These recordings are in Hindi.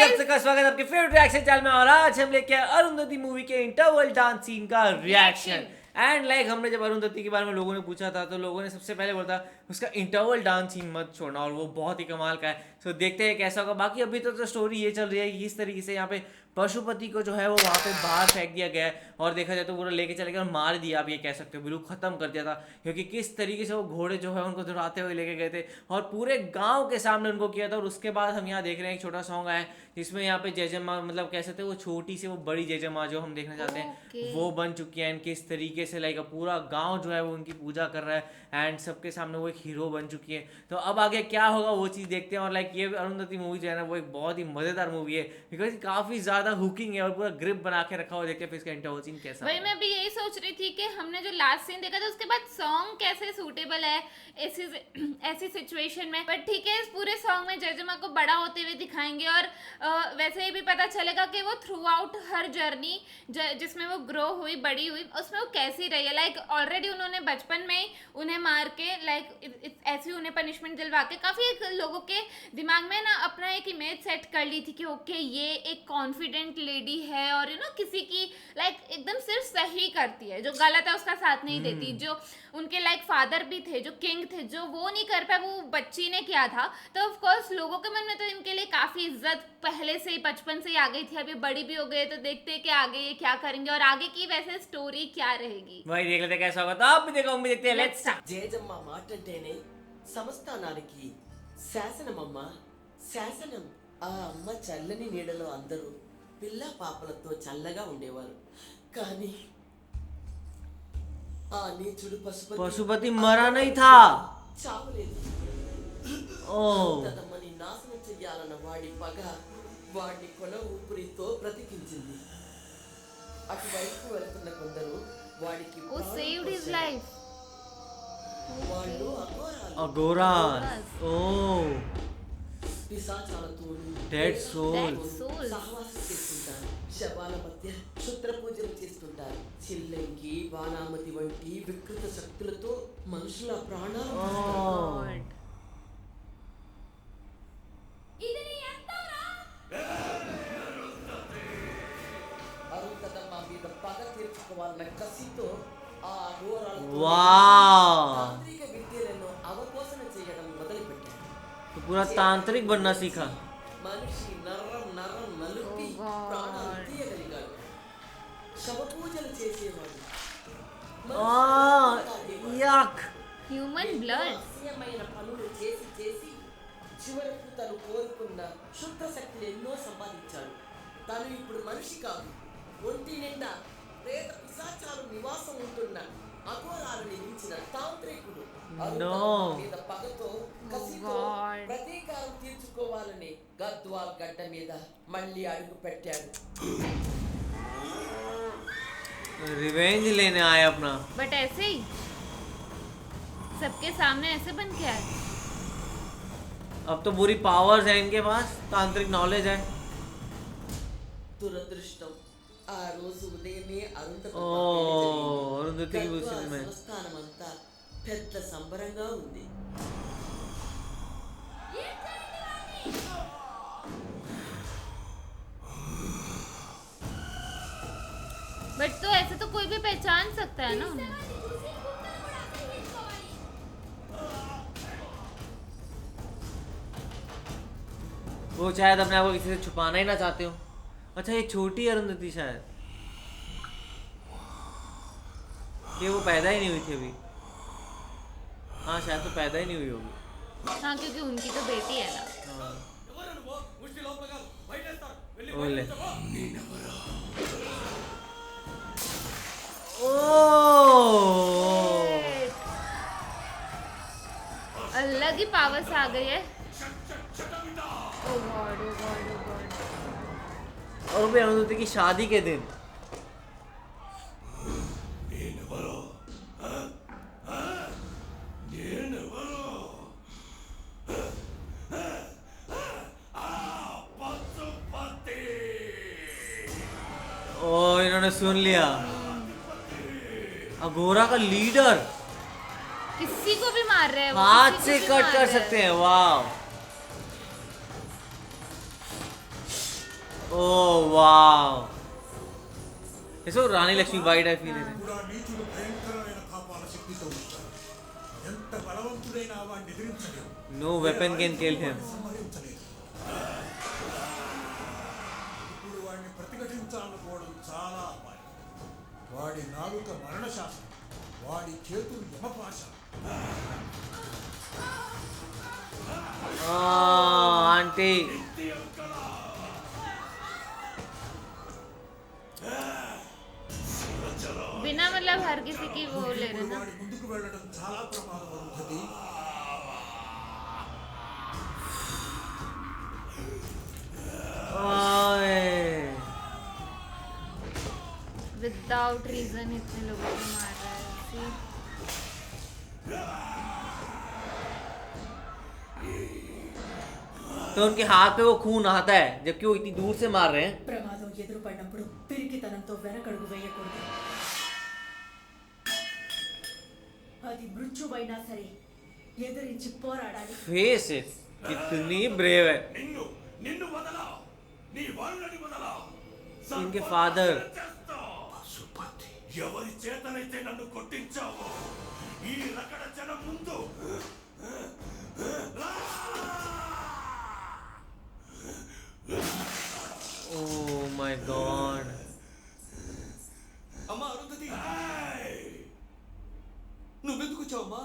आप सबका स्वागत है आपके फेवरेट रिएक्शन चैनल में। और आज हम लेके आए अरुंधति मूवी के इंटरवल डांस सीन का रिएक्शन। एंड हमने जब अरुंधति के बारे में लोगों ने पूछा था तो लोगों ने सबसे पहले बोला उसका इंटरवल डांस सीन मत छोड़ना, और वो बहुत ही कमाल का है। सो देखते हैं कैसा होगा। बाकी अभी तो स्टोरी ये चल रही है कि इस तरीके से यहाँ पे पशुपति को जो है वो वहाँ पे बाहर फेंक दिया गया है, और देखा जाए तो पूरा लेके चले गए और मार दिया, आप ये कह सकते हो, बिल्कुल खत्म कर दिया था। क्योंकि किस तरीके से वो घोड़े जो है उनको दौड़ाते हुए लेके गए थे और पूरे गांव के सामने उनको किया था। और उसके बाद हम यहाँ देख रहे हैं एक छोटा सॉन्ग आया जिसमें यहाँ पे जय माँ, मतलब कह सकते हैं वो छोटी से वो बड़ी जय माँ जो हम देखना चाहते हैं वो बन चुकी है। एंड किस तरीके से लाइक पूरा गांव जो है वो उनकी पूजा कर रहा है एंड सबके सामने वो एक हीरो बन चुकी है। तो अब आगे क्या होगा वो चीज़ देखते हैं। और लाइक ये अरुंधति मूवी जो है ना वो एक बहुत ही मजेदार मूवी है बिकॉज काफी ज्यादा हुकिंग है और पूरा ग्रिप बना के रखा हुआ। देखते हैं फिर इसका इंटरवल सीन कैसा। वही मैं भी यही सोच रही थी कि हमने जो लास्ट सीन देखा था उसके बाद सॉन्ग कैसे सूटेबल है ऐसी सिचुएशन में। बट ठीक है, इस पूरे सॉन्ग में जयजमा को बड़ा होते हुए दिखाएंगे और वैसे ही भी पता चलेगा कि वो थ्रू आउट हर जर्नी जिसमें वो ग्रो हुई बड़ी हुई उसमें वो कैसी रही है। लाइक ऑलरेडी उन्होंने बचपन में ही उन्हें मार के लाइक ऐसी उन्हें पनिशमेंट दिलवा के काफी लोगों के दिमाग में ना अपना एक इमेज सेट कर ली थी कि ओके ये एक कॉन्फिडेंट लेडी है और किसी की लाइक एकदम सिर्फ सही करती है, जो गलत है उसका साथ नहीं देती। जो उनके लाइक फादर भी थे जो किंग थे, जो वो नहीं कर पाए वो बच्ची ने किया था। तो ऑफ कोर्स लोगों के मन में तो इनके लिए काफी इज्जत पहले से ही बचपन से ही आ गई थी। अभी बड़ी भी हो गई तो देखते हैं कि आगे ये क्या करेंगे और आगे की वैसे स्टोरी क्या रहेगी। वही देख लेते कैसा होगा। तो आप भी देखो, हम भी देखते हैं। Let's start. జయజమ్మ మాటంటేనే సమస్తానానికి శాసనమమ్మ శాసనం. ఆ అమ్మ చల్లని నీడలో అందరూ పిల్ల పాపలతో చల్లగా ఉండేవారు. కానీ ఆ నీచుడు पशुपति मरा नहीं था। చావలేదు. ఓ తనని నాశనం చెయ్యాలన్న వాడి పగ వాడిని కొన ఊపిరితో బ్రతికించింది. అటువైపు వెళ్తున్న కొందరు వాడికి वो saved his life. వాళ్ళు अगोरास। ओ పిశాచాలతోనూ Dead souls. సహవాసం చేస్తుంటారు. శవాల మధ్య క్షుద్ర పూజలు చేస్తుంటారు. చిల్లంకి వానామతి వంటి వికృత శక్తులతో మనుషుల ప్రాణాలు తీస్తారు. అరుంధతమ్మ మీద పగ తీర్చుకోవాలన్న కసితో ఆ ఘోరాలతో वाह, తాంత్రిక విద్యలను అవపోసన చేయడం మొదలుపెట్టారు. तो पूरा तांत्रिक बनना सीखा। మనిషి నర్రం నలుపి ప్రాణాలు తీయగలిగాడు. శవ పూజలు చేసేవాడు. यक। Human blood. అసహ్యమైన పనులు చేసి చివరకు తను కోరుకున్న శుద్ధ శక్తులు ఎన్నో సంపాదించాడు. తను ఇప్పుడు మనిషి కాదు, ఒంటి నిండా ప్రేత పిశాచాలు నివాసం ఉంటున్న అఘోరాలను మించిన తాంత్రికుడు. మీద పగతో కసితో ప్రతీకారం తీర్చుకోవాలని గద్వాల్ గడ్డ మీద మళ్ళీ అడుగు పెట్టాడు. रिवेंज लेने आए अपना। बट ऐसे ही सबके सामने ऐसे बन के आए। अब तो पूरी पावर्स है इनके पास, तांत्रिक नॉलेज है। దురదృష్టం ఆ రోజు ఉదయమే अरुंधति की उसी में సంస్థానమంతా పెద్ద సంబరంగా ఉంది. बट तो ऐसे तो कोई भी पहचान सकता है ना उन्हें। वो शायद अपने आप को किसी से छुपाना ही ना चाहते हो। अच्छा, ये छोटी अरुंधति शायद, ये वो पैदा ही नहीं हुई थी अभी। हाँ शायद तो पैदा ही नहीं हुई होगी। हाँ क्योंकि उनकी तो बेटी है ना। हाँ। ओले। अलग ही पावर्स आ गई है। ओ गॉड ओ गॉड ओ गॉड। और भी अरुंधति की शादी के दिन ओ इन्होंने सुन लिया। अघोरा का लीडर किसी को भी मार रहे हैं वो, हाथ किसी से को भी कट मार कर रहे हैं। सकते हैं। वाह, ओह वाव, इसको रानी लक्ष्मीबाई टाइप फील है। కూడా నీచులు భయంకరమైన పాపాల శక్తితో ఉంటారు. ఎంత బలవంతుడైనా వాడిని ఎదిరించలేరు. No weapon can kill him. సంహరించలేరు. ఇప్పుడు వాడిని ప్రతిఘటించాలనుకోవడం చాలా అపాయం. వాడి నాలుక మరణ శాసనం, వాడి చేతులు యమపాశ. आंटी बिना मतलब हर किसी की वो ले रहे ना। వాడి ముందుకు వెళ్ళడం చాలా ప్రమాదం అవుతుంది. विदाउट रीजन इतने लोगों को मार रहा है। See? तो उनके हाथ पे वो खून आता है जबकि वो इतनी दूर से मार रहे हैं। ప్రమాదం ఎదురుపడినప్పుడు పిరికితనంతో వెనకడుగు వేయకూడదు. అది మృత్యువైనా సరే ఎదిరించి పోరాడాలి. फेस इट, कितनी ब्रेव है। నిన్ను నిన్ను వదలా, నీ వాళ్ళని వదలా. इनके फादर పశుపతి, ఎవరి చేతనైతే నన్ను కొట్టించావో ఈ రకడ జనం ముందు ओह माय गॉड। అమ్మా అరుంధతి, నువ్వెందుకు వచ్చావమ్మా?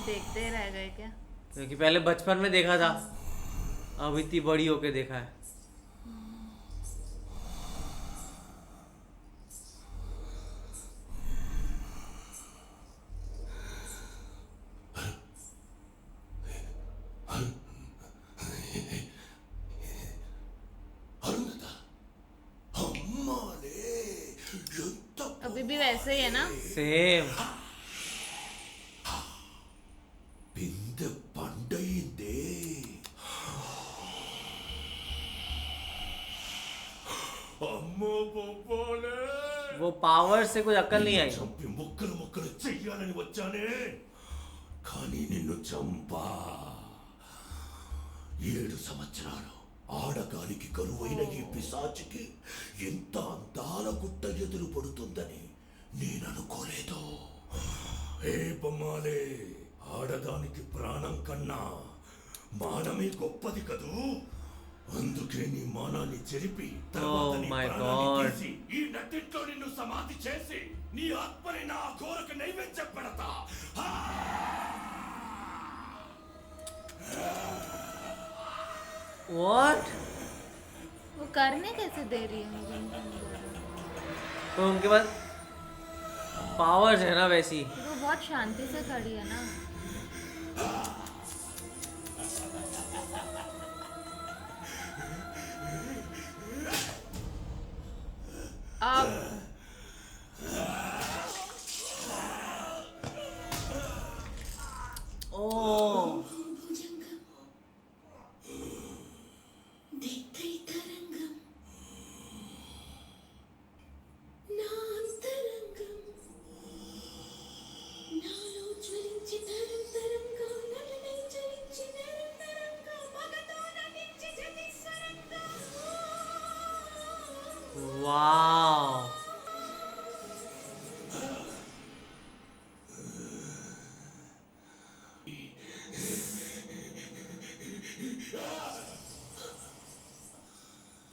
देखते रह गए क्या? क्योंकि पहले बचपन में देखा था, अब इतनी बड़ी होके देखा है। అరుంధత, అమ్మాలే, ఎంత अभी भी वैसे ही है ना? सेम। బిందె పండయిందే. అమ్మో బొబ్బోలే, वो पावर से कुछ अक्ल नहीं आई। చంపి ముక్కలు ముక్కలు చెయ్యాలని వచ్చానే, కానీ నిన్ను చంపా. 7 సంవత్సరాలు ఆడగానికి కరువైన ఈ పిశాచికి ఎంత అందాల గుట్ట ఎదురు పడుతుందని నేననుకోలేదు. ఏ బొమ్మాలే, ఆడదానికి ప్రాణం కన్నా మానమే గొప్పది కదూ. అందుకే నీ మానాన్ని చెరిపి తర్వాత నీ my ప్రాణాన్ని God. తీసి ఈ నట్టింట్లో నిన్ను సమాధి చేసి నీ ఆత్మని నా కోరిక నైవేద్యం పెడతా. What? वो करने कैसे दे रही है मुझे नहीं समझ आ रहा। तो उनके पास पावर्स है ना वैसी। वो बहुत शांति से खड़ी है ना। अब ओह దిత్తై తరంగం నా అంతరంగం నాలో జ్వలించి తరంతరంగా నన్ను జ్వలించి నిరంతరంగా మగతో నటించి జతిస్వరంగా. वाओ।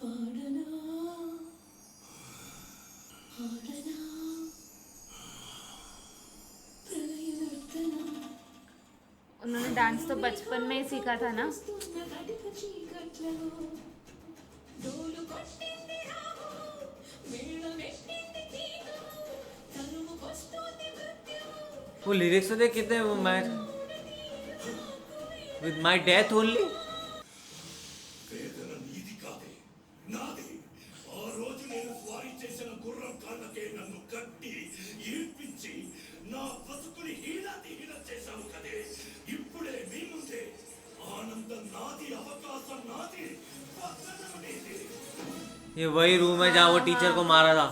పాడనా పాడనా ప్రళయ నర్తనం उन्होंने डांस तो बचपन में ही सीखा था ना। వస్తున్న కటిక చీకట్లలో డోలు కొట్టింది రాహు మేళమెట్టింది తీగ తరుముకొస్తోంది మృత్యు. वो लिरिक्स तो देख कितने match with my death only. వేదన నీది కాదే, నాది. ఆ రోజు నేను స్వారీ చేసిన గుర్రం కాళ్ళకే నన్ను కట్టి ఈడ్పించి నా బతుకుని హీన చేశావు కదే. ఇప్పుడే మీ ముందే ఆనందం నాది, అవకాశం నాది, పతనం నీది. ये वही रूम है जहाँ वो टीचर को मारा था।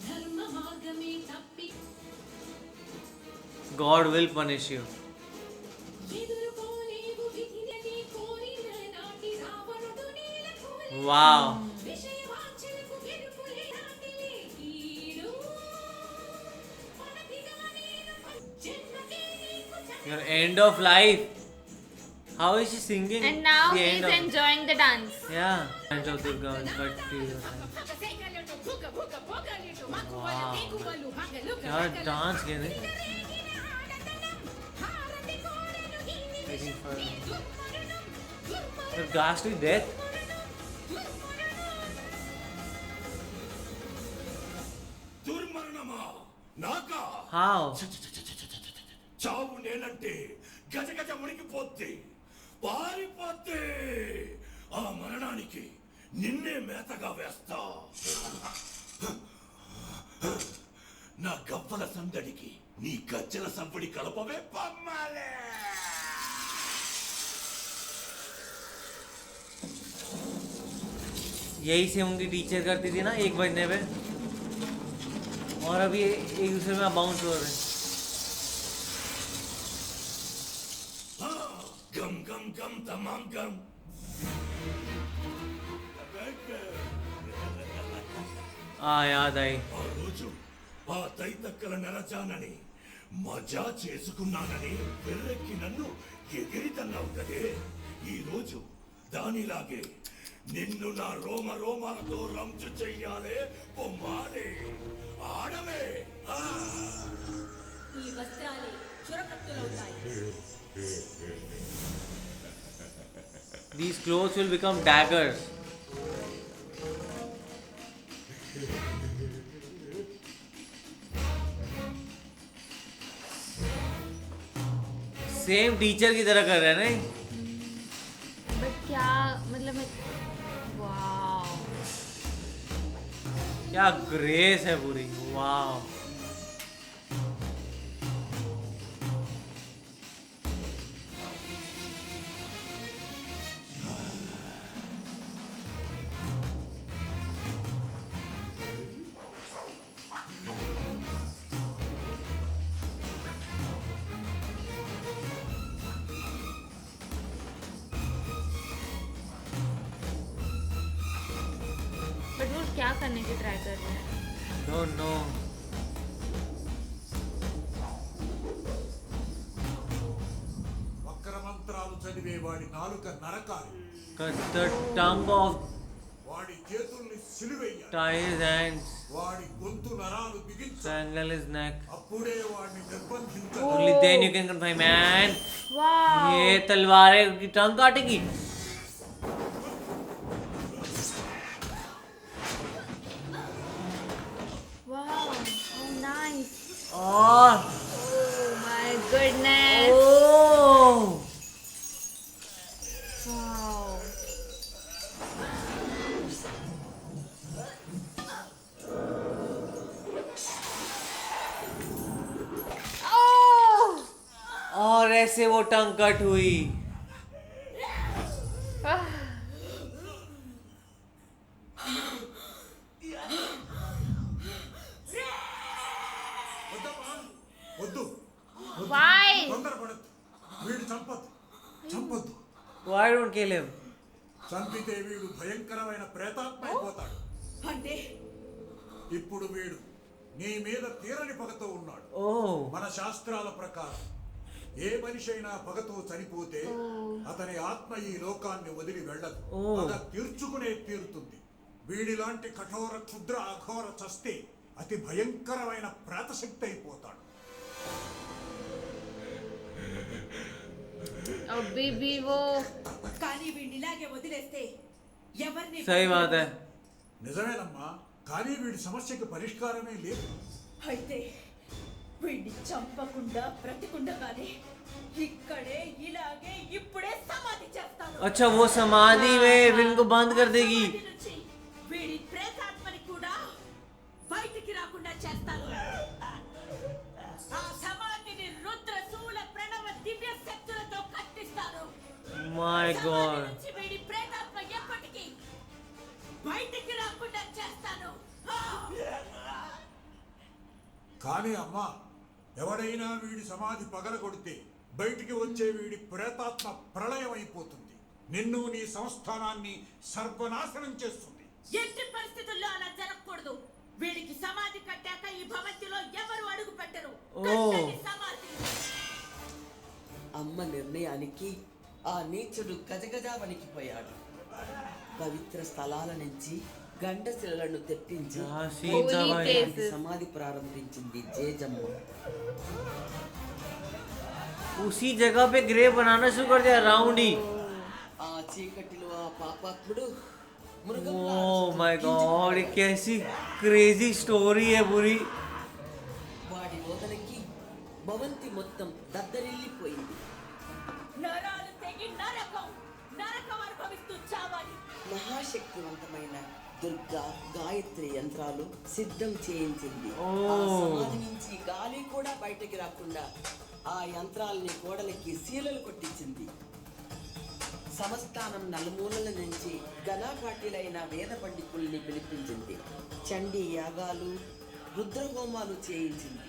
ధర్మ మార్గమే తప్పి God will punish you. Wow. Your end of life. How is she singing? And now the he's end of... enjoying the dance. Yeah. End of Durga is but wow. क्या डांस किया थे? Waiting for your ghastly death. దుర్మరణమా నాకా How? చావు నేనంటే గజగజ ఉనికిపోద్ది పారిపోద్ది ఆ మరణానికి నిన్నే మేతగా వేస్తా నా గవ్వల సందడికి నీ గజ్జల సంపడి కలపవే పమ్మాలే यही से उनकी टीचर करती थी ना 1 बजने पे और अभी एक दूसरे में बाउंस हो रहे हैं గం గం గం తమాం గం याद आई ఆ రోజు ఆ తైతక్కల నెరచానని మజా చేసుకున్నానని వెర్రెక్కి నన్ను ఎగిరితన్నావు కదే ఈ రోజు దానిలాగే నిన్ను నా రోమాలతో రంచు చెయ్యాలే బొమ్మాలే ఆడవే ఈ వస్త్రాలే చురకత్తులవుతాయి. These clothes will become daggers. Same teacher की तरह कर रहे हैं नहीं? बट क्या मतलब वाओ क्या ग्रेस है पूरी. वाह. बट वो क्या करने की ट्राई कर रहे हैं Don't know. వక్రమంత్రాలు చదివే వాడి నాలుక నరకాలి Cut the tongue off, వాడి చేతుల్ని సిలువెయ్యాలి tie his hands, వాడి గొంతు నరాలు బిగించాలి strangle his neck. అప్పుడే వాడిని నిర్బంధించాలి Only then you can confine man. Wow ये तलवारें की टंग काटेगी. वाओ हाउ नाइस और oh my goodness oh, wow oh और ऐसे वो टंग कट हुई. వద్దు Why? తొందరపడద్దు వీడు చంపొద్దు Why don't kill him? చంపితే వీడు భయంకరమైన ప్రేతాత్మ అయిపోతాడు అంటే ఇప్పుడు వీడు నీ మీద తీరని పగతో ఉన్నాడు Oh, మన శాస్త్రాల ప్రకారం ఏ మనిషి అయినా పగతో చనిపోతే అతని ఆత్మ ఈ లోకాన్ని వదిలి వెళ్ళదు ఓ. పగ తీర్చుకునే తీరుతుంది వీడిలాంటి కఠోర క్షుద్ర అఘోర చస్తే అతి భయంకరమైన ప్రేతశక్తి అయిపోతాడు अभी भी वो కానీ వీడిని ఇలాగే వదిలేస్తే ఎవరిని सही बात है. నిజమేనమ్మా కానీ వీడి సమస్యకి పరిష్కారమే లేదు అయితే వీడిని చంపకుండా బ్రతికుండగానే ఇక్కడే ఇలాగే ఇప్పుడే సమాధి చేస్తాను. अच्छा वो समाधि में विन को बंद कर देगी. సమాధి నుంచి వీడి ప్రేతాత్మని కూడా బయటికి రాకుండా చేస్తాను. ఆ సమాధిని రుద్ర శూల ప్రణవ దివ్య శక్తులతో కట్టిస్తాను. My సమాధి God. నుంచి వీడి ప్రేతాత్మ ఎప్పటికీ బయటికి రాకుండా చేస్తాను. కానీ అమ్మా ఎవడైనా వీడి సమాధి పగలగొడితే బయటికి వచ్చే వీడి ప్రేతాత్మ ప్రళయం అయిపోతుంది. నిన్ను నీ సంస్థానాన్ని సర్వనాశనం చేస్తుంది. ఎట్టి పరిస్థితుల్లో అలా జరగకూడదు. వీడికి సమాధి కట్టాక ఈ భవంతిలో ఎవరు అడుగు పెట్టరు. కట్టండి సమాధి. అమ్మ నిర్ణయానికి ఆ నీచుడు గజగజా వణికిపోయాడు. పవిత్ర స్థలాల నుంచి గండశిలను తెప్పించి సమాధి ప్రారంభించింది జేజమ్మ. उसी जगह पे ग्रेव बनाना शुरू कर दिया राउंड ही. ఆ చీకటిలో ఆ పాపాత్ముడు ओह माय गॉड, ये कैसी क्रेजी स्टोरी है पूरी. వాడి ఓదనకి భవంతి మొత్తం దద్దరిల్లిపోయింది. నరాలు తెగి నరకం అనుభవిస్తూ చావాలి. మహాశక్తివంతమైన దుర్గా గాయత్రి యంత్రాలు సిద్ధం చేయించింది. ఓ. ఆ సమాధి నుంచి గాలి కూడా బయటకి రాకుండా ఆ యంత్రాలని గోడలకి శీలలు కొట్టించింది. సంస్థానం నలుమూలల నుంచి ఘనాపాటిలైన వేద పండితుల్ని పిలిపించింది. చండీ యాగాలు, రుద్రహోమాలు చేయించింది.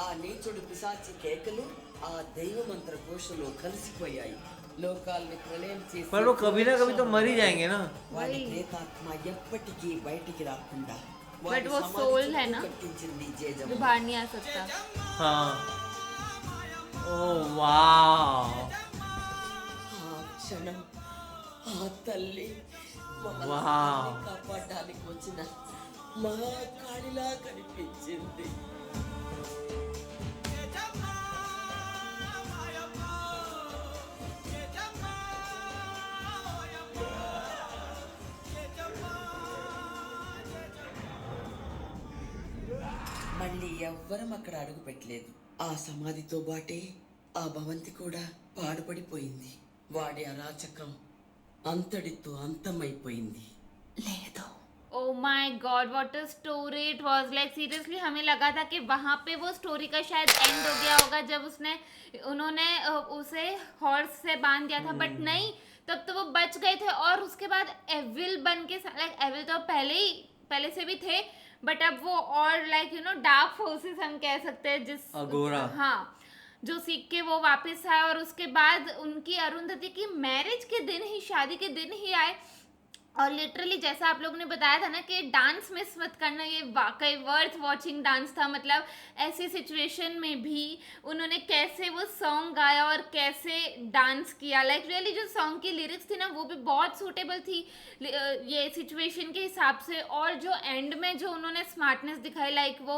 ఆ నీచుడు పిశాచి కేకలు ఆ దైవ మంత్ర ఘోషలు కలిసిపోయాయి. లోకాల్ని ప్రళయం చేసి पर वो कभी ना कभी तो मर ही जाएंगे ना. వాడి ప్రేతాత్మ ఎప్పటికీ బయటికి రాకుండా But वो soul है ना? కట్టించింది जो జేజమ్మ. बाहर नहीं आ सकता. हाँ. ओह वाह. ఆ క్షణం ఆ తల్లి మమ్మల్ని వావ్. కాపాడడానికి వచ్చిన మహాకాళిలా కనిపించింది. మళ్ళీ ఎవ్వరం అక్కడ అడుగు పెట్టలేదు. ఆ సమాధితో బాటే ఆ భవంతి కూడా పాడుపడిపోయింది. వాడి అరాచకం అంతటితో అంతమైపోయింది. లేదు. Oh my God, what a story it was. Like seriously हमें लगा था कि वहाँ पे वो स्टोरी का शायद एंड हो गया होगा जब उन्होंने उसे हॉर्स से बांध दिया था, बट नहीं, तब तो वो बच गए थे. और उसके बाद एविल बन के, लाइक एविल तो पहले से भी थे, बट अब वो और like you know dark forces हम कह सकते हैं, जिस अघोरा. हाँ, जो सीख के वो वापस आए. और उसके बाद उनकी अरुंधति की मैरिज के दिन ही, शादी के दिन ही आए. और लिटरली जैसा आप लोगों ने बताया था ना कि डांस मिस मत करना, ये वाकई वर्थ वॉचिंग डांस था. मतलब ऐसी सिचुएशन में भी उन्होंने कैसे वो सॉन्ग गाया और कैसे डांस किया. लाइक रियली जो सॉन्ग की लिरिक्स थी ना, वो भी बहुत सूटेबल थी ये सिचुएशन के हिसाब से. और जो एंड में जो उन्होंने स्मार्टनेस दिखाई, लाइक वो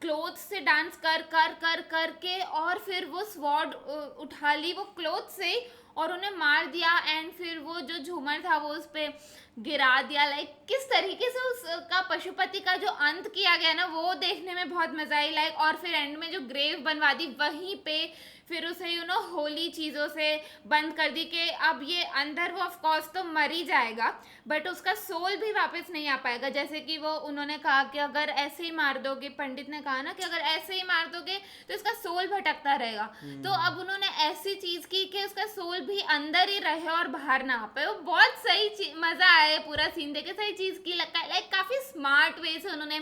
क्लोथ से डांस कर कर कर करके, और फिर वो स्वॉर्ड उठा ली वो क्लोथ से और उन्हें मार दिया. एंड फिर वो जो झूमर था वो उस पर गिरा दिया. लाइक किस तरीके से उसका पशुपति का जो अंत किया गया ना, वो देखने में बहुत मजा आई. लाइक और फिर एंड में जो ग्रेव बनवा दी वहीं पे, फिर उसे यू नो होली चीज़ों से बंद कर दी कि अब ये अंदर वो ऑफ कोर्स तो मर ही जाएगा, बट उसका सोल भी वापस नहीं आ पाएगा. जैसे कि वो उन्होंने कहा कि अगर ऐसे ही मार दोगे, पंडित ने कहा ना कि अगर ऐसे ही मार दोगे तो इसका सोल भटकता रहेगा. तो अब उन्होंने ऐसी चीज़ की कि उसका सोल भी अंदर ही रहे और बाहर ना आ पाए. वो बहुत सही मज़ा आया पूरा सीन देखे. सही चीज़ की लाइक काफ़ी स्मार्ट वे से उन्होंने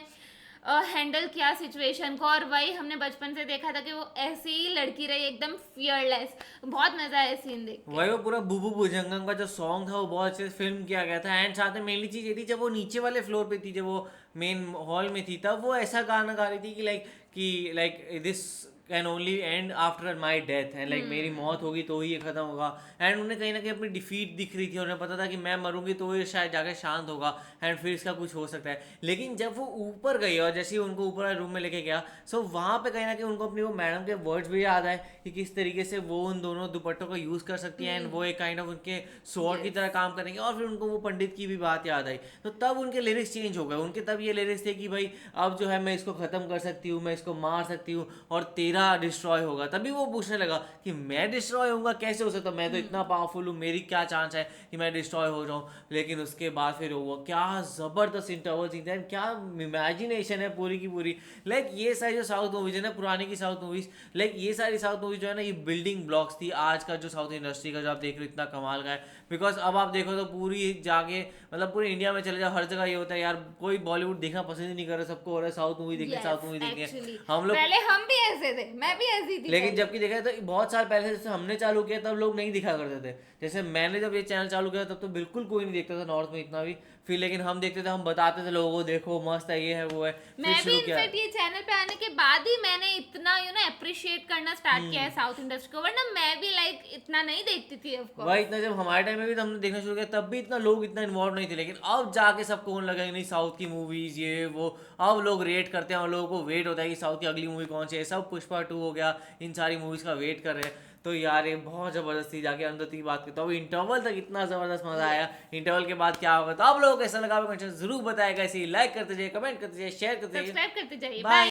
हैंडल किया सिचुएशन को. और वही हमने बचपन से देखा था कि वो ऐसी ही लड़की रही, एकदम फियरलेस. बहुत मजा आया सीन देख के. वही वो पूरा बुबू भुजंगम का जो सॉन्ग था वो बहुत अच्छे से फिल्म किया गया था. एंड साथ में मेनली चीज़ ये थी, जब वो नीचे वाले फ्लोर पे थी, जब वो मेन हॉल में थी, तब वो ऐसा गाना गा रही थी कि like this can only and after my death. And like मेरी मौत होगी तो ही ये खत्म होगा. एंड उन्हें कहीं ना कहीं अपनी डिफीट दिख रही थी. उन्हें पता था कि मैं मरूंगी तो ये शायद जाके शांत होगा एंड फिर इसका कुछ हो सकता है. लेकिन जब वो ऊपर गई और जैसे ही उनको ऊपर रूम में लेके गया, सो वहाँ पे कहीं ना कहीं उनको अपनी वो मैडम के वर्ड्स भी याद आए कि किस तरीके से वो उन दोनों दुपट्टों का यूज़ कर सकती है. एंड वो एक काइंड ऑफ उनके स्वॉर्ड की तरह काम करेंगे. और फिर उनको वो पंडित की भी बात याद आई. तो तब उनके लिरिक्स चेंज हो गए. उनके तब ये लिरिक्स थे कि भाई अब जो है मैं इसको ख़त्म कर सकती हूँ, मैं इसको मार सकती हूँ और तेरा डिस्ट्रॉय होगा. तभी वो पूछने लगा कि मैं डिस्ट्रॉय होऊंगा, कैसे हो सकता, मैं तो इतना पावरफुल हूँ, मेरी क्या चांस है कि मैं डिस्ट्रॉय हो जाऊँ. लेकिन उसके बाद फिर हुआ क्या ज़बरदस्त इंटरवल सीन था. क्या इमेजिनेशन है पूरी की पूरी. लाइक ये सारी जो साउथ मूवीज है ना, पुरानी की साउथ मूवीज, लाइक ये सारी साउथ मूवीज जो है ना, ये बिल्डिंग ब्लॉक्स थी आज का जो साउथ इंडस्ट्री का जो आप देख रहे हो इतना कमाल का है. बिकॉज अब आप देखो तो पूरी जाके मतलब पूरे इंडिया में चले जाओ, हर जगह ये होता है यार, कोई बॉलीवुड देखना पसंद ही नहीं कर रहा, सबको हो रहा है साउथ मूवी देखनी, साउथ मूवी देखनी है. हम लोग पहले हम भी ऐसे थे. मैं भी ऐसी थी लेकिन पहले। जबकि देखा जाए तो बहुत साल पहले से जैसे हमने चालू किया तब लोग नहीं दिखा करते थे। जैसे मैंने जब ये चैनल चालू किया तब तो बिल्कुल कोई नहीं देखता था नॉर्थ में इतना भी। फिर लेकिन हम देखते थे, हम बताते थे लोगों को, देखो मस्त है, ये है, वो है। फिर मैं भी शुरू किया। इनफैक्ट ये चैनल पे आने के बाद ही मैंने इतना अप्रिशिएट करना स्टार्ट किया है साउथ इंडस्ट्री को, वरना मैं भी लाइक इतना नहीं देखती थी ऑफ कोर्स। वही इतना, जब हमारे टाइम में भी तो हमने देखना शुरू किया तब भी इतना लोग इतना इन्वॉल्व नहीं थे। लेकिन अब जाके सबको होने लगा कि नहीं साउथ की मूवीज ये वो, अब लोग रेट करते हैं और लोगों को वेट होता है कि साउथ की अगली मूवी कौन सी है। सब पुष्पा 2 हो गया, इन सारी मूवीज का वेट कर रहे हैं। तो यार ये बहुत ज़बरदस्ती जाके अरुंधति की बात करता हूँ। इंटरवल तक इतना ज़बरदस्त मज़ा आया, इंटरवल के बाद क्या होगा तो आप लोगों को कैसा लगा जरूर बताएगा। ऐसे ही लाइक करते जाइए, कमेंट करते जाइए, शेयर करते जाइए, सब्सक्राइब करते जाइए। बाय। बाय।